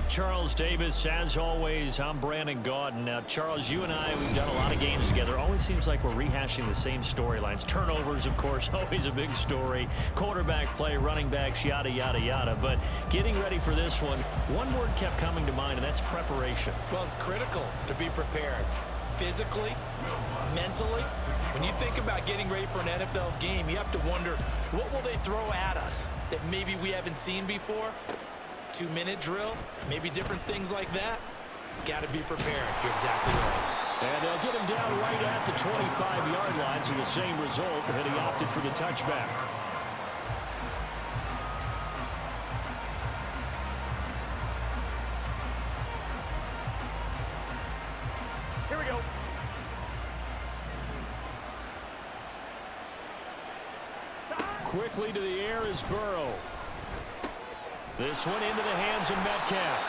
Charles Davis, as always, I'm Brandon Gaudin. Now, Charles, you and I, we've done a lot of games together. Always seems like we're rehashing the same storylines. Turnovers, of course, always a big story. Quarterback play, running backs, yada, yada, yada. But getting ready for this one word kept coming to mind, and that's preparation. Well, it's critical to be prepared. Physically, mentally. When you think about getting ready for an NFL game, you have to wonder, what will they throw at us that maybe we haven't seen before? 2-minute drill, maybe different things like that. Got to be prepared. You're exactly right. And they'll get him down right at the 25-yard line, so the same result, and he opted for the touchback. Here we go. Quickly to the air is Burrow. This one into the hands of Metcalf.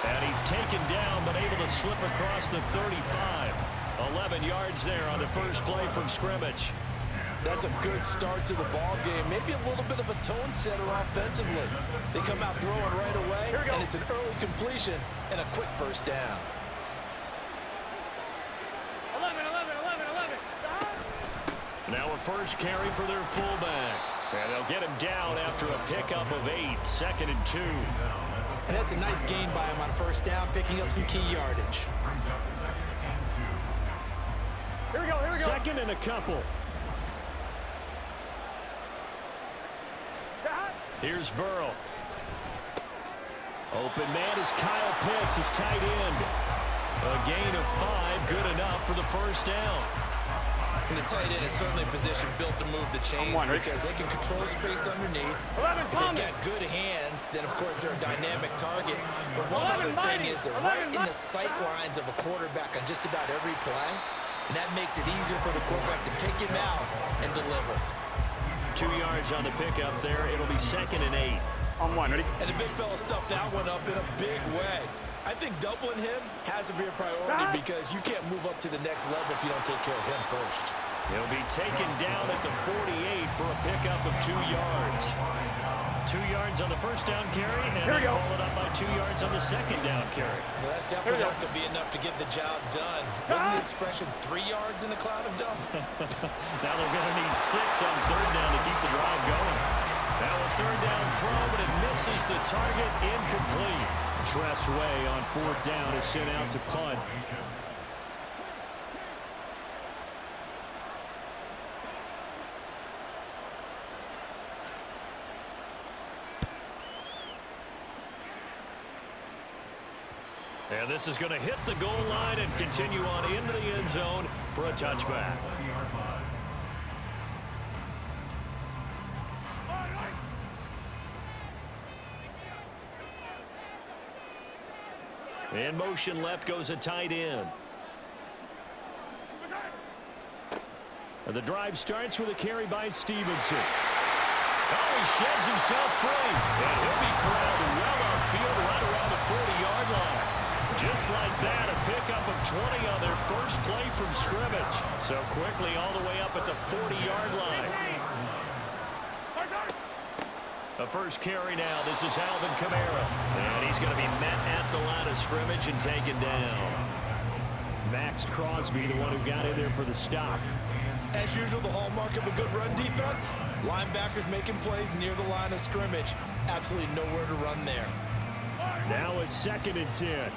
And he's taken down, but able to slip across the 35. 11 yards there on the first play from scrimmage. That's a good start to the ball game. Maybe a little bit of a tone setter offensively. They come out throwing right away, and it's an early completion and a quick first down. 11. Now a first carry for their fullback. And they'll get him down after a pickup of 8, 2nd and 2. And that's a nice gain by him on first down, picking up some key yardage. Here we go. Second and a couple. Here's Burrow. Open man is Kyle Pitts, his tight end. A gain of 5, good enough for the first down. And the tight end is certainly a position built to move the chains because they can control space underneath. If they've got good hands, then of course they're a dynamic target. But one other thing is they're right in the sight lines of a quarterback on just about every play. And that makes it easier for the quarterback to pick him out and deliver. 2 yards on the pickup there. It'll be 2nd and 8. On one, ready? And the big fella stuffed that one up in a big way. I think doubling him has to be a priority because you can't move up to the next level if you don't take care of him first. He'll be taken down at the 48 for a pickup of 2 yards. 2 yards on the first down carry, and then followed up by 2 yards on the second down carry. Well, that's definitely not going to be enough to get the job done. Wasn't the expression 3 yards in a cloud of dust? Now they're going to need 6 on third down to keep the drive going. Now a third down throw, but it misses the target, incomplete. Tressway on fourth down is sent out to punt. And this is going to hit the goal line and continue on into the end zone for a touchback. In motion left goes a tight end. And the drive starts with a carry by Stevenson. Oh, he sheds himself free. And he'll be corralled well outfield right around the 40-yard line. Just like that, a pickup of 20 on their first play from scrimmage. So quickly all the way up at the 40-yard line. The first carry now. This is Alvin Kamara. And he's going to be met at the line of scrimmage and taken down. Max Crosby, the one who got in there for the stop. As usual, the hallmark of a good run defense. Linebackers making plays near the line of scrimmage. Absolutely nowhere to run there. Now a 2nd and 10.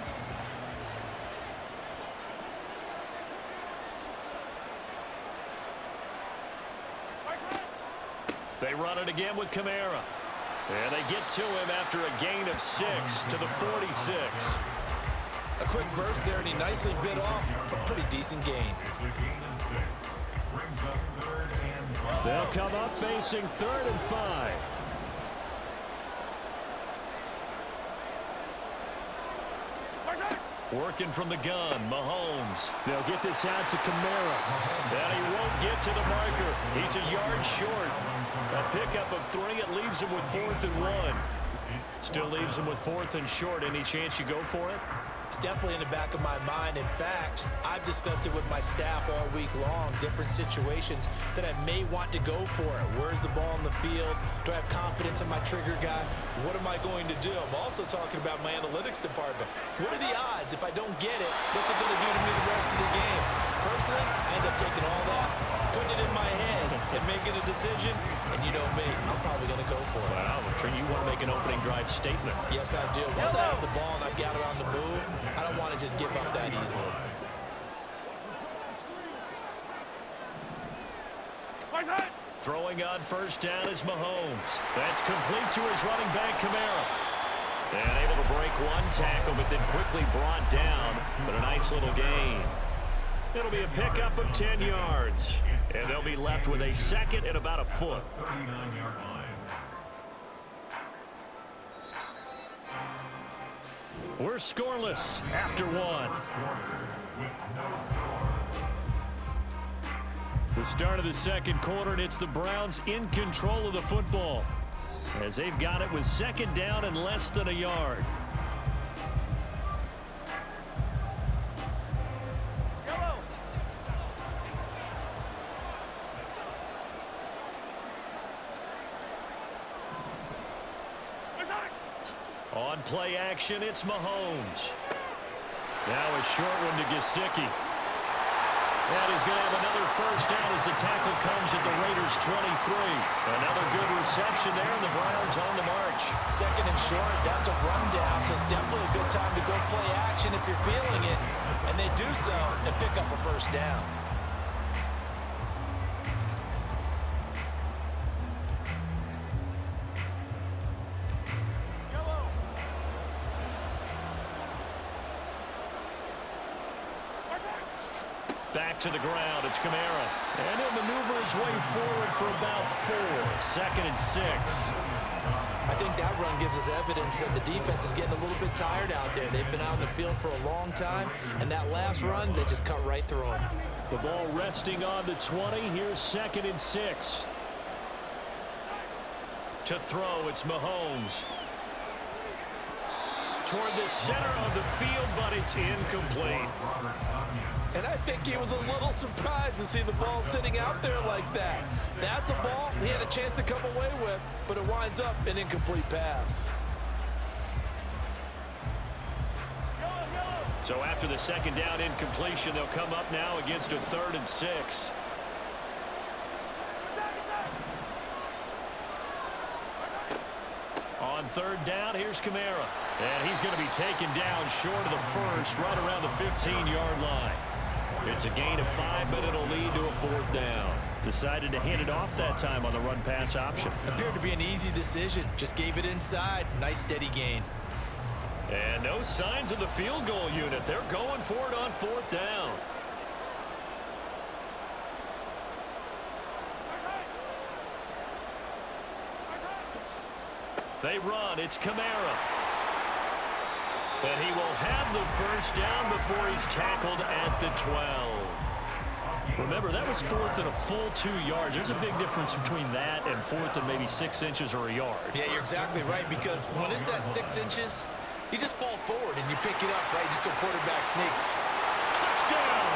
They run it again with Kamara. And they get to him after a gain of 6 to the 46. A quick burst there, and he nicely bit off a pretty decent gain. They'll come up facing 3rd and 5. Working from the gun, Mahomes. They'll get this out to Kamara. And he won't get to the marker. He's a yard short. A pickup of 3. It leaves him with 4th and 1. Still leaves him with 4th and short. Any chance you go for it? It's definitely in the back of my mind. In fact, I've discussed it with my staff all week long, different situations that I may want to go for it. Where's the ball in the field? Do I have confidence in my trigger guy? What am I going to do? I'm also talking about my analytics department. What are the odds? If I don't get it, what's it going to do to me the rest of the game? Personally, I end up taking all that, putting it in my head, and making a decision. And you know me, I'm probably going to go for it. Wow, you want to make an opening drive statement. Yes, I do. Once I have the ball and I've got it on the move, I don't want to just give up that easily. Throwing on first down is Mahomes. That's complete to his running back, Kamara. And able to break one tackle, but then quickly brought down. But a nice little gain. It'll be a pickup of 10 yards. And they'll be left with a second and about a foot. We're scoreless after one. The start of the second quarter, and it's the Browns in control of the football as they've got it with second down and less than a yard. On play action, it's Mahomes. Now a short one to Gesicki. And he's going to have another first down as the tackle comes at the Raiders' 23. Another good reception there, and the Browns on the march. Second and short, that's a rundown, so it's definitely a good time to go play action if you're feeling it. And they do so and pick up a first down. Back to the ground, it's Kamara. And he'll maneuver his way forward for about 4. Second and 6. I think that run gives us evidence that the defense is getting a little bit tired out there. They've been out in the field for a long time, and that last run, they just cut right through them. The ball resting on the 20. Here's second and 6. To throw, it's Mahomes. Toward the center of the field, but it's incomplete. And I think he was a little surprised to see the ball sitting out there like that. That's a ball he had a chance to come away with, but it winds up an incomplete pass. So after the second down incompletion, they'll come up now against a 3rd and 6. On third down, here's Kamara. And he's going to be taken down short of the first, right around the 15-yard line. It's a gain of 5, but it'll lead to a 4th down. Decided to hand it off that time on the run-pass option. Appeared to be an easy decision. Just gave it inside. Nice, steady gain. And no signs of the field goal unit. They're going for it on 4th down. They run. It's Kamara. And he will have the first down before he's tackled at the 12. Remember, that was 4th and a full 2 yards. There's a big difference between that and 4th and maybe 6 inches or a yard. Yeah, you're exactly right, because when it's that 6 inches, you just fall forward and you pick it up, right? Just go quarterback sneak. Touchdown!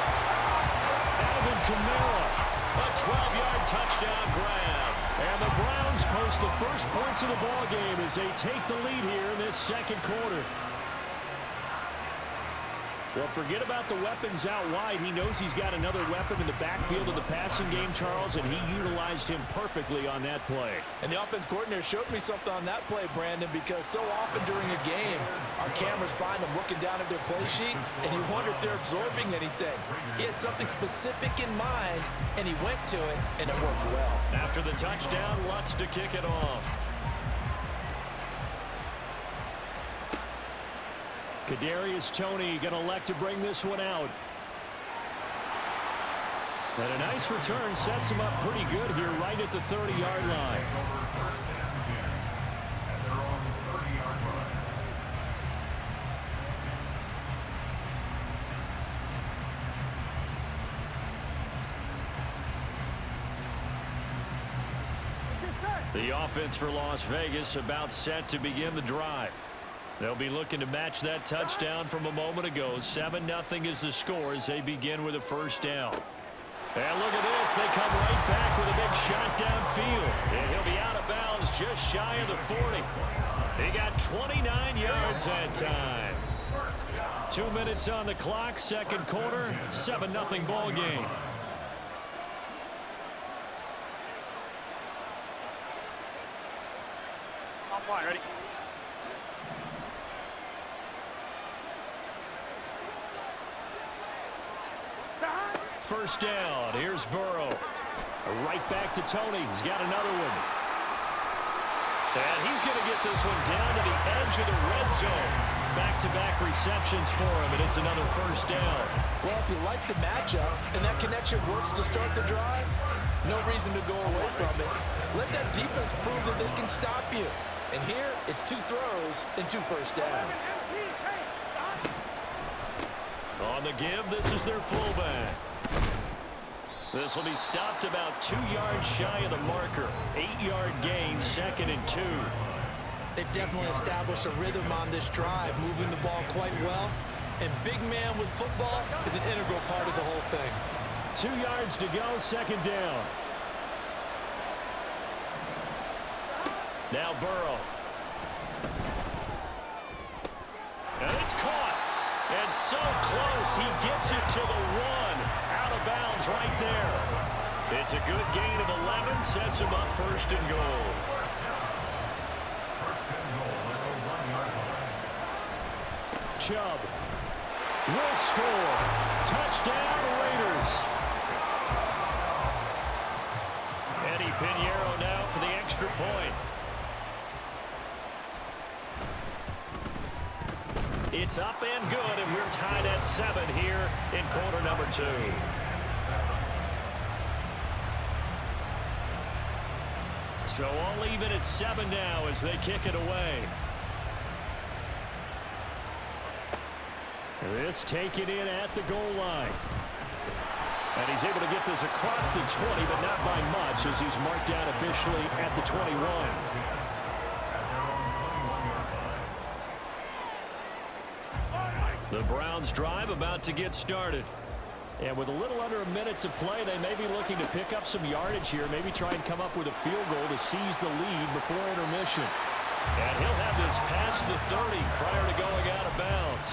Alvin Kamara. A 12-yard touchdown grab. And the Browns post the first points of the ball game as they take the lead here in this second quarter. Well, forget about the weapons out wide. He knows he's got another weapon in the backfield of the passing game, Charles, and he utilized him perfectly on that play. And the offense coordinator showed me something on that play, Brandon, because so often during a game, our cameras find them looking down at their play sheets, and you wonder if they're absorbing anything. He had something specific in mind, and he went to it, and it worked well. After the touchdown, Lutz to kick it off. Kadarius Toney going to elect to bring this one out. And a nice return sets him up pretty good here right at the 30-yard line. The offense for Las Vegas about set to begin the drive. They'll be looking to match that touchdown from a moment ago. 7-0 is the score as they begin with a first down. And look at this. They come right back with a big shot downfield. And he'll be out of bounds just shy of the 40. He got 29 yards that time. 2 minutes on the clock, second quarter, 7-0 ball game. I'm fine, ready? First down. Here's Burrow. Right back to Tony. He's got another one. And he's going to get this one down to the edge of the red zone. Back-to-back receptions for him, and it's another first down. Well, if you like the matchup and that connection works to start the drive, no reason to go away from it. Let that defense prove that they can stop you. And here, it's 2 throws and 2 first downs. On the give, this is their fullback. This will be stopped about 2 yards shy of the marker. 8-yard gain, 2nd and 2. They've definitely established a rhythm on this drive, moving the ball quite well. And big man with football is an integral part of the whole thing. 2 yards to go, 2nd down. Now Burrow. And it's caught. And so close, he gets it to the 1. Out of bounds right there. It's a good gain of 11, sets him up 1st and goal. Chubb will score. Touchdown, Raiders. Eddie Pinheiro now for the extra point. It's up and good, and we're tied at 7 here in quarter number 2. So all even at 7 now as they kick it away. This taken in at the goal line. And he's able to get this across the 20, but not by much as he's marked down officially at the 21. The Browns drive about to get started. And with a little under a minute to play, they may be looking to pick up some yardage here, maybe try and come up with a field goal to seize the lead before intermission. And he'll have this past the 30 prior to going out of bounds.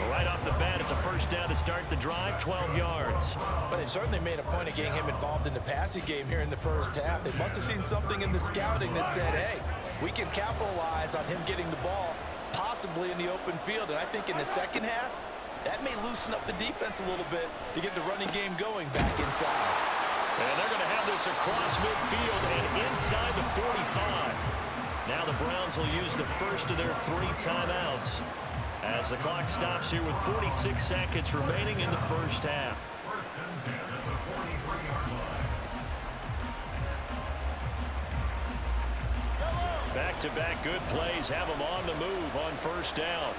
Right off the bat, it's a first down to start the drive, 12 yards. But they've certainly made a point of getting him involved in the passing game here in the first half. They must have seen something in the scouting that said, hey, we can capitalize on him getting the ball possibly in the open field. And I think in the second half, that may loosen up the defense a little bit to get the running game going back inside. And they're going to have this across midfield and inside the 45. Now the Browns will use the first of their 3 timeouts as the clock stops here with 46 seconds remaining in the first half. Back-to-back good plays have them on the move on first down.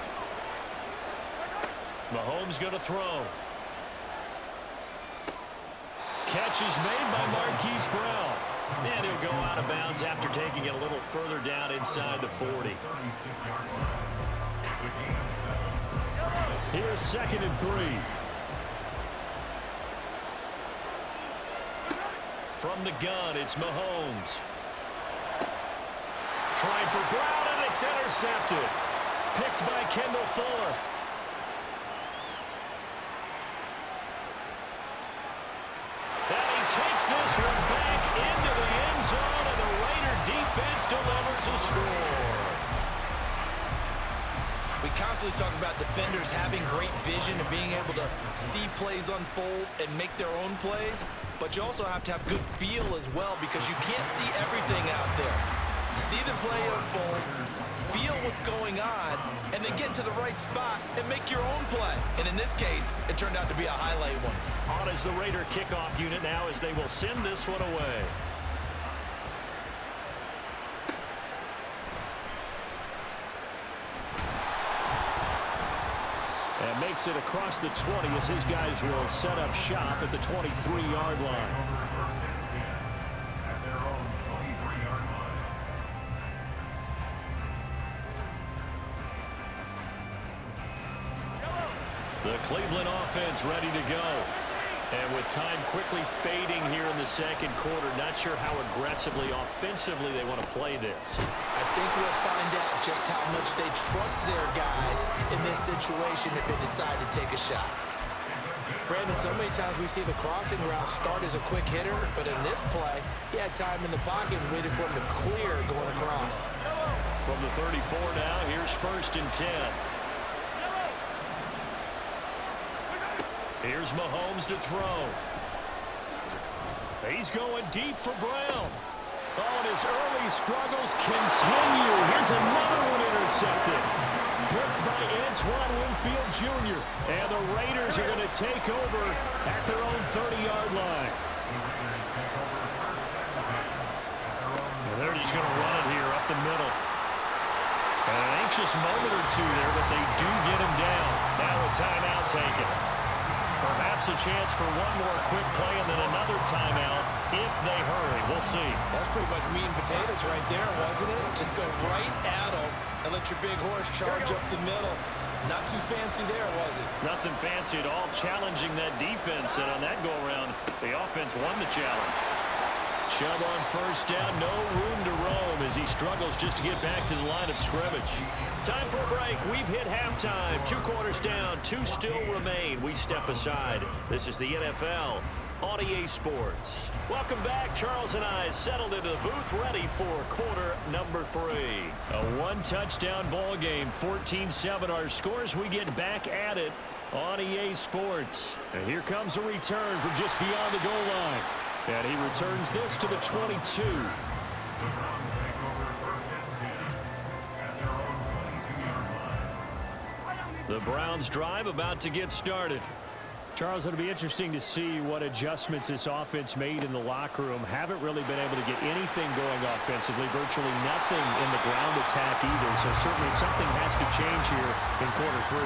Mahomes going to throw. Catch is made by Marquise Brown. And he'll go out of bounds after taking it a little further down inside the 40. Here's 2nd and 3. From the gun, it's Mahomes. Trying for Brown, and it's intercepted. Picked by Kendall Fuller. And he takes this one back into the end zone, and the Raider defense delivers a score. We constantly talk about defenders having great vision and being able to see plays unfold and make their own plays, but you also have to have good feel as well because you can't see everything out there. See the play unfold, feel what's going on, and then get to the right spot and make your own play. And in this case, it turned out to be a highlight one. On as the Raider kickoff unit now as they will send this one away. And makes it across the 20 as his guys will set up shop at the 23-yard line. The Cleveland offense ready to go. And with time quickly fading here in the second quarter, not sure how aggressively, offensively they want to play this. I think we'll find out just how much they trust their guys in this situation if they decide to take a shot. Brandon, so many times we see the crossing route start as a quick hitter, but in this play, he had time in the pocket and waited for him to clear going across. From the 34 now, here's 1st and 10. Here's Mahomes to throw. He's going deep for Brown. Oh, and his early struggles continue. Here's another one intercepted. Picked by Antoine Winfield Jr. And the Raiders are going to take over at their own 30-yard line. And they're just going to run it here up the middle. And an anxious moment or two there, but they do get him down. Now a timeout taken. Perhaps a chance for one more quick play and then another timeout if they hurry. We'll see. That's pretty much meat and potatoes right there, wasn't it? Just go right at them and let your big horse charge up the middle. Not too fancy there, was it? Nothing fancy at all, challenging that defense. And on that go-around, the offense won the challenge. Chubb on 1st down, no room to roam as he struggles just to get back to the line of scrimmage. Time for a break. We've hit halftime. 2 quarters down, 2 still remain. We step aside. This is the NFL on EA Sports. Welcome back. Charles and I settled into the booth ready for quarter number 3. A 1-touchdown ball game, 14-7 our scores. We get back at it on EA Sports. And here comes a return from just beyond the goal line. And he returns this to the 22. The Browns drive about to get started. Charles, it'll be interesting to see what adjustments this offense made in the locker room. Haven't really been able to get anything going offensively. Virtually nothing in the ground attack either. So certainly something has to change here in quarter 3.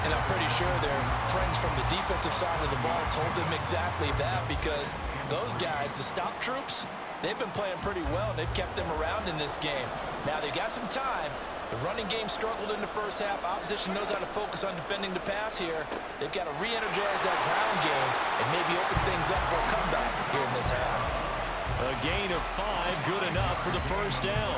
And I'm pretty sure their friends from the defensive side of the ball told them exactly that, because those guys, the stop troops, they've been playing pretty well. They've kept them around in this game. Now they got some time. The running game struggled in the first half. Opposition knows how to focus on defending the pass here. They've got to re-energize that ground game and maybe open things up for a comeback here in this half. A gain of 5, good enough for the 1st down.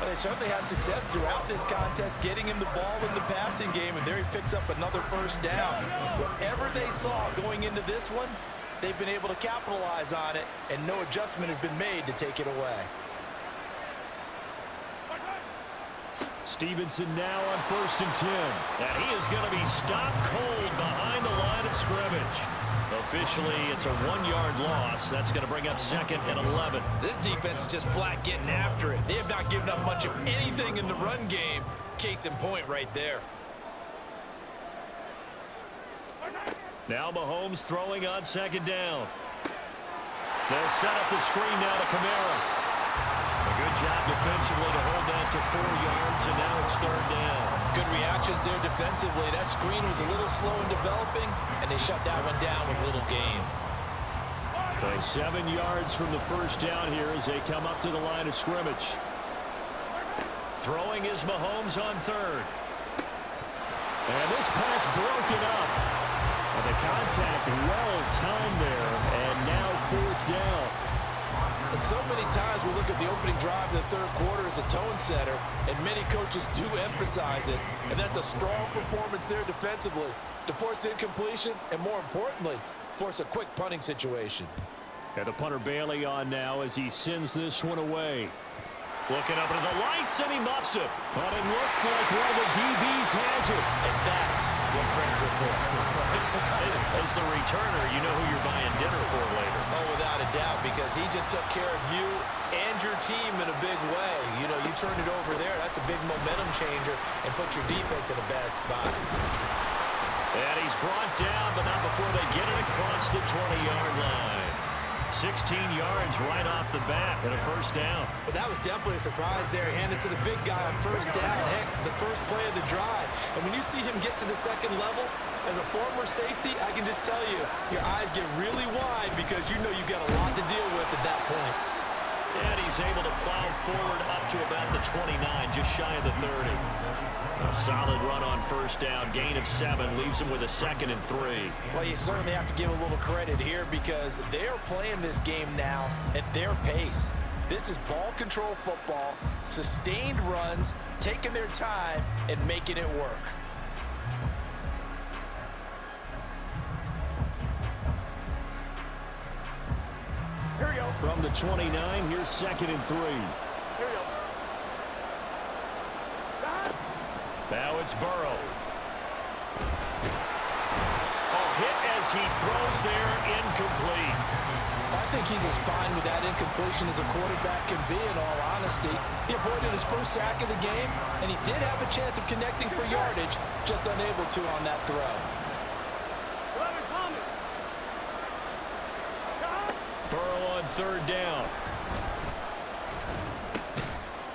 Well, they certainly had success throughout this contest getting him the ball in the passing game, and there he picks up another 1st down. Whatever they saw going into this one, they've been able to capitalize on it, and no adjustment has been made to take it away. Stevenson now on 1st and 10. And he is going to be stopped cold behind the line of scrimmage. Officially, it's a 1-yard loss. That's going to bring up 2nd and 11. This defense is just flat getting after it. They have not given up much of anything in the run game. Case in point right there. Now Mahomes throwing on 2nd down. They'll set up the screen now to Kamara. A good job defensively to hold that to 4 yards, and now it's 3rd down. Good reactions there defensively. That screen was a little slow in developing, and they shut that one down with little gain. So 7 yards from the 1st down here as they come up to the line of scrimmage. Throwing is Mahomes on 3rd. And this pass broken up. And the contact well timed there, and now 4th down. And so many times we look at the opening drive of the 3rd quarter as a tone setter, and many coaches do emphasize it. And that's a strong performance there defensively to force incompletion and, more importantly, force a quick punting situation. And the punter Bailey on now as he sends this one away. Looking up into the lights, and he muffs it. But it looks like one of the DBs has it. And that's what friends are for. As the returner, you know who you're buying dinner for later. Oh, without a doubt, because he just took care of you and your team in a big way. You know, you turned it over there. That's a big momentum changer and put your defense in a bad spot. And he's brought down, but not before they get it across the 20-yard line. 16 yards right off the bat and a 1st down. But that was definitely a surprise there. Handed to the big guy on 1st down. Heck, the first play of the drive. And when you see him get to the 2nd level, as a former safety, I can just tell you, your eyes get really wide because you know you've got a lot to deal with at that point. And he's able to plow forward up to about the 29, just shy of the 30. A solid run on first down. Gain of 7 leaves him with a 2nd and 3. Well, you certainly have to give a little credit here because they are playing this game now at their pace. This is ball control football, sustained runs, taking their time, and making it work. Here we go. From the 29, here's 2nd and 3. Here we go. Now it's Burrow. Hit as he throws there, incomplete. I think he's as fine with that incompletion as a quarterback can be, in all honesty. He avoided his first sack of the game, and he did have a chance of connecting for yardage, just unable to on that throw. 11 Thomas. Burrow on 3rd down.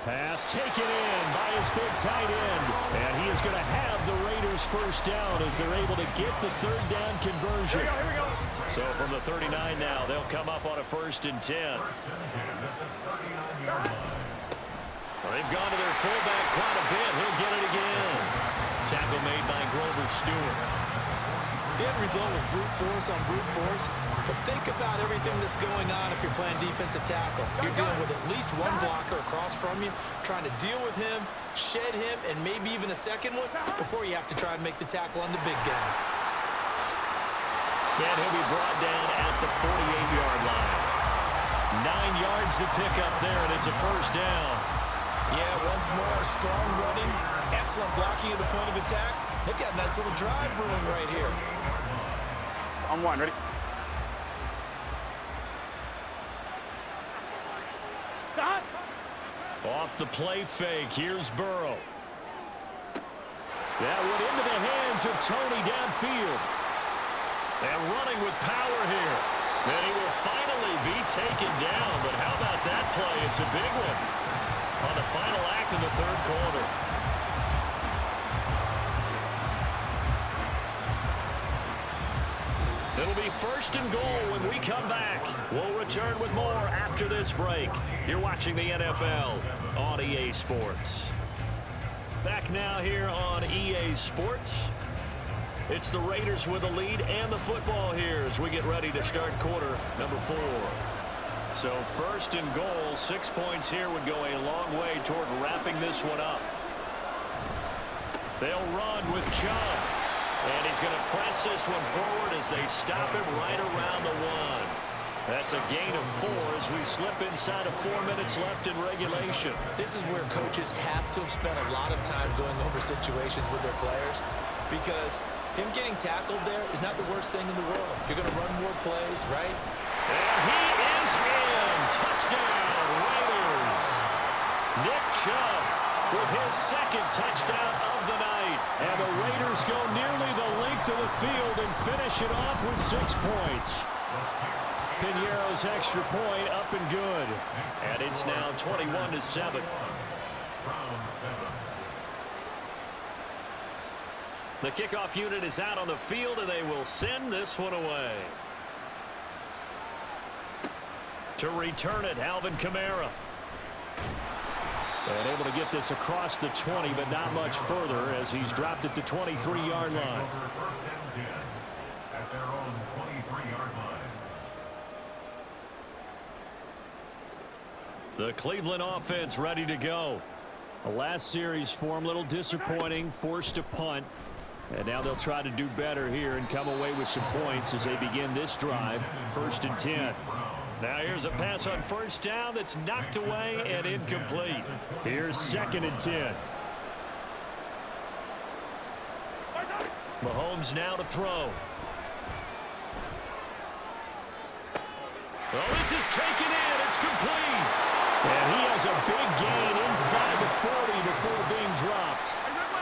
Pass taken in by his big tight end. And he is going to have the Raiders first down as they're able to get the 3rd down conversion. Here we go. So from the 39 now, they'll come up on a 1st and 10. Well, they've gone to their fullback quite a bit. He'll get it again. Tackle made by Grover Stewart. The end result was brute force on brute force. But think about everything that's going on if you're playing defensive tackle. You're dealing with at least one blocker across from you, trying to deal with him, shed him, and maybe even a second one before you have to try and make the tackle on the big guy. And he'll be brought down at the 48-yard line. 9 yards to pick up there, and it's a first down. Yeah, once more, strong running, excellent blocking at the point of attack. They've got a nice little drive brewing right here. On 1, ready? Stop. Off the play fake, here's Burrow. That went into the hands of Tony downfield. And running with power here. And he will finally be taken down. But how about that play? It's a big one on the final act of the 3rd quarter. It'll be 1st and goal when we come back. We'll return with more after this break. You're watching the NFL on EA Sports. Back now here on EA Sports. It's the Raiders with the lead and the football here as we get ready to start quarter number 4. So 1st and goal, 6 points here would go a long way toward wrapping this one up. They'll run with Chubb. And he's going to press this one forward as they stop him right around the 1. That's a gain of 4 as we slip inside of 4 minutes left in regulation. This is where coaches have to have spent a lot of time going over situations with their players because him getting tackled there is not the worst thing in the world. You're going to run more plays, right? And he is in. Touchdown, Raiders. Nick Chubb with his 2nd touchdown of the night. And the Raiders go nearly the length of the field and finish it off with 6 points. Piñeiro's extra point up and good. And it's now 21-7. The kickoff unit is out on the field, and they will send this one away. To return it, Alvin Kamara. And able to get this across the 20, but not much further as he's dropped it to 23-yard line. The Cleveland offense ready to go. The last series for him, a little disappointing, forced a punt. And now they'll try to do better here and come away with some points as they begin this drive. 1st and 10. Now here's a pass on 1st down that's knocked away and incomplete. Here's 2nd and 10. Mahomes now to throw. Well, this is taken in. It's complete. And he has a big gain inside the 40 before being dropped.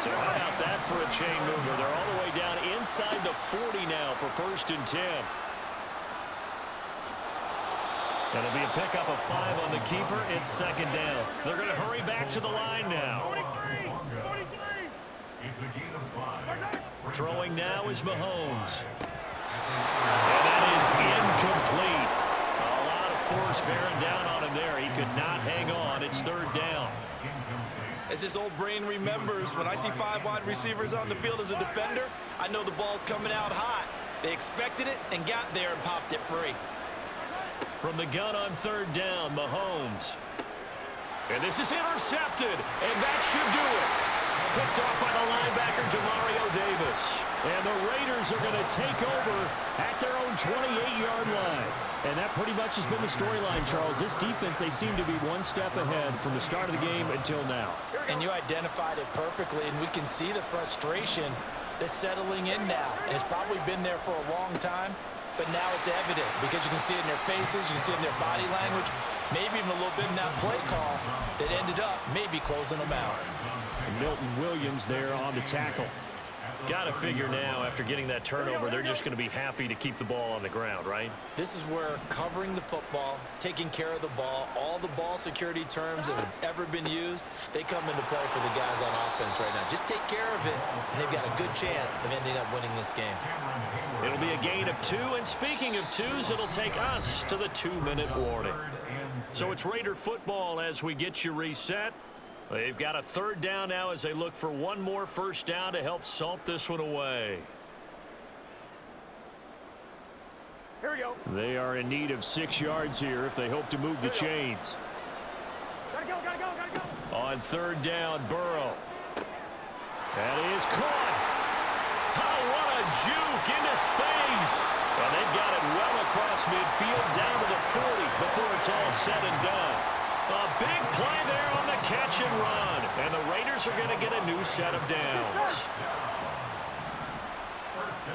So how about that for a chain mover? They're all the way down inside the 40 now for 1st and 10. That'll be a pickup of 5 on the keeper. It's 2nd down. They're going to hurry back to the line now. 43. It's a gain of 5. Throwing now is Mahomes. And that is incomplete. A lot of force bearing down on him there. He could not hang on. It's third down. As this old brain remembers, when I see 5 wide receivers on the field as a defender, I know the ball's coming out hot. They expected it and got there and popped it free. From the gun on third down, Mahomes. And this is intercepted, and that should do it. Picked off by the linebacker, Demario Davis. And the Raiders are going to take over at their own 28-yard line. And that pretty much has been the storyline, Charles. This defense, they seem to be one step ahead from the start of the game until now. And you identified it perfectly, and we can see the frustration that's settling in now. And it's probably been there for a long time, but now it's evident because you can see it in their faces, you can see it in their body language, maybe even a little bit in that play call that ended up maybe closing them out. Milton Williams there on the tackle. Got to figure now, after getting that turnover, they're just going to be happy to keep the ball on the ground, right? This is where covering the football, taking care of the ball, all the ball security terms that have ever been used, they come into play for the guys on offense right now. Just take care of it, and they've got a good chance of ending up winning this game. It'll be a gain of 2, and speaking of 2s, it'll take us to the 2-minute warning. So it's Raider football as we get you reset. They've got a third down now as they look for one more first down to help salt this one away. Here we go. They are in need of 6 yards here if they hope to move the chains. Gotta go, gotta go, gotta go. On third down, Burrow. That is caught. Oh, what a juke into space. And they've got it well across midfield down to the 40 before it's all said and done. A big play there on the catch and run. And the Raiders are going to get a new set of downs.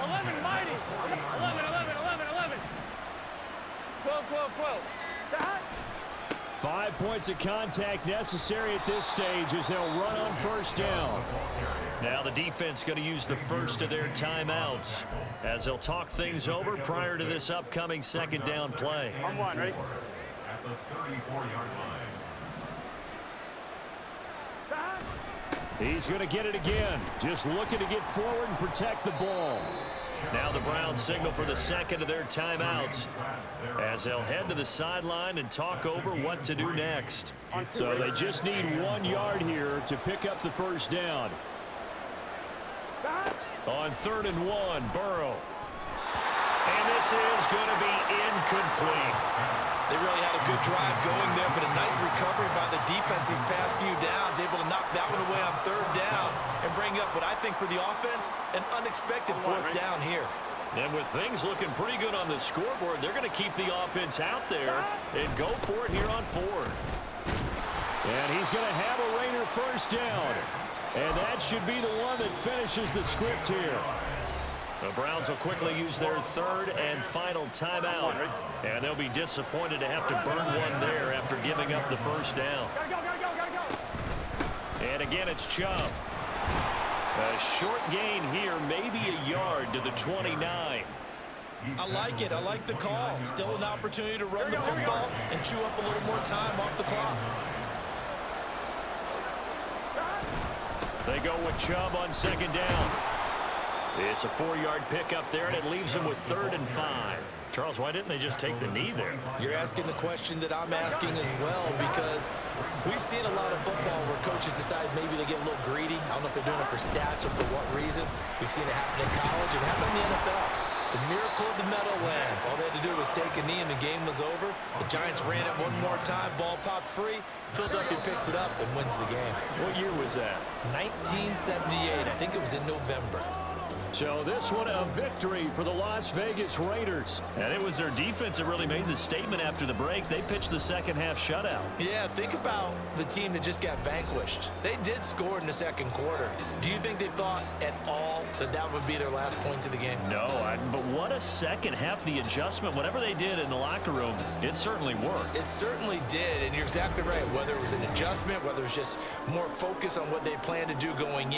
11, mighty. 11, 11, 11, 11. 12, 12, 12. 5 points of contact necessary at this stage as they'll run on first down. Now the defense going to use the first of their timeouts as they'll talk things over prior to this upcoming second down play. On one, ready? At the 34-yard line. He's going to get it again. Just looking to get forward and protect the ball. Now the Browns signal for the second of their timeouts as they'll head to the sideline and talk over what to do next. So they just need 1 yard here to pick up the first down. On third and 1, Burrow. And this is going to be incomplete. They really had a good drive going there, but a nice recovery by the defense these past few downs, able to knock that one away on third down and bring up what I think for the offense, an unexpected fourth down here. And with things looking pretty good on the scoreboard, they're going to keep the offense out there and go for it here on fourth. And he's going to have a Raider first down. And that should be the one that finishes the script here. The Browns will quickly use their third and final timeout. And they'll be disappointed to have to burn one there after giving up the first down. Gotta go, gotta go, gotta go. And again, it's Chubb. A short gain here, maybe a yard to the 29. I like it. I like the call. Still an opportunity to run the football and chew up a little more time off the clock. They go with Chubb on second down. It's a 4-yard pickup there, and it leaves them with 3rd and 5. Charles, why didn't they just take the knee there? You're asking the question that I'm asking as well, because we've seen a lot of football where coaches decide maybe they get a little greedy. I don't know if they're doing it for stats or for what reason. We've seen it happen in college and happen in the NFL. The miracle of the Meadowlands. All they had to do was take a knee and the game was over. The Giants ran it one more time. Ball popped free. Philadelphia picks it up and wins the game. What year was that? 1978. I think it was in November. So this one a victory for the Las Vegas Raiders. And it was their defense that really made the statement after the break. They pitched the second half shutout. Yeah, think about the team that just got vanquished. They did score in the second quarter. Do you think they thought at all that that would be their last points of the game? No, but what a second half. The adjustment, whatever they did in the locker room, it certainly worked. It certainly did, and you're exactly right. Whether it was an adjustment, whether it was just more focus on what they planned to do going in,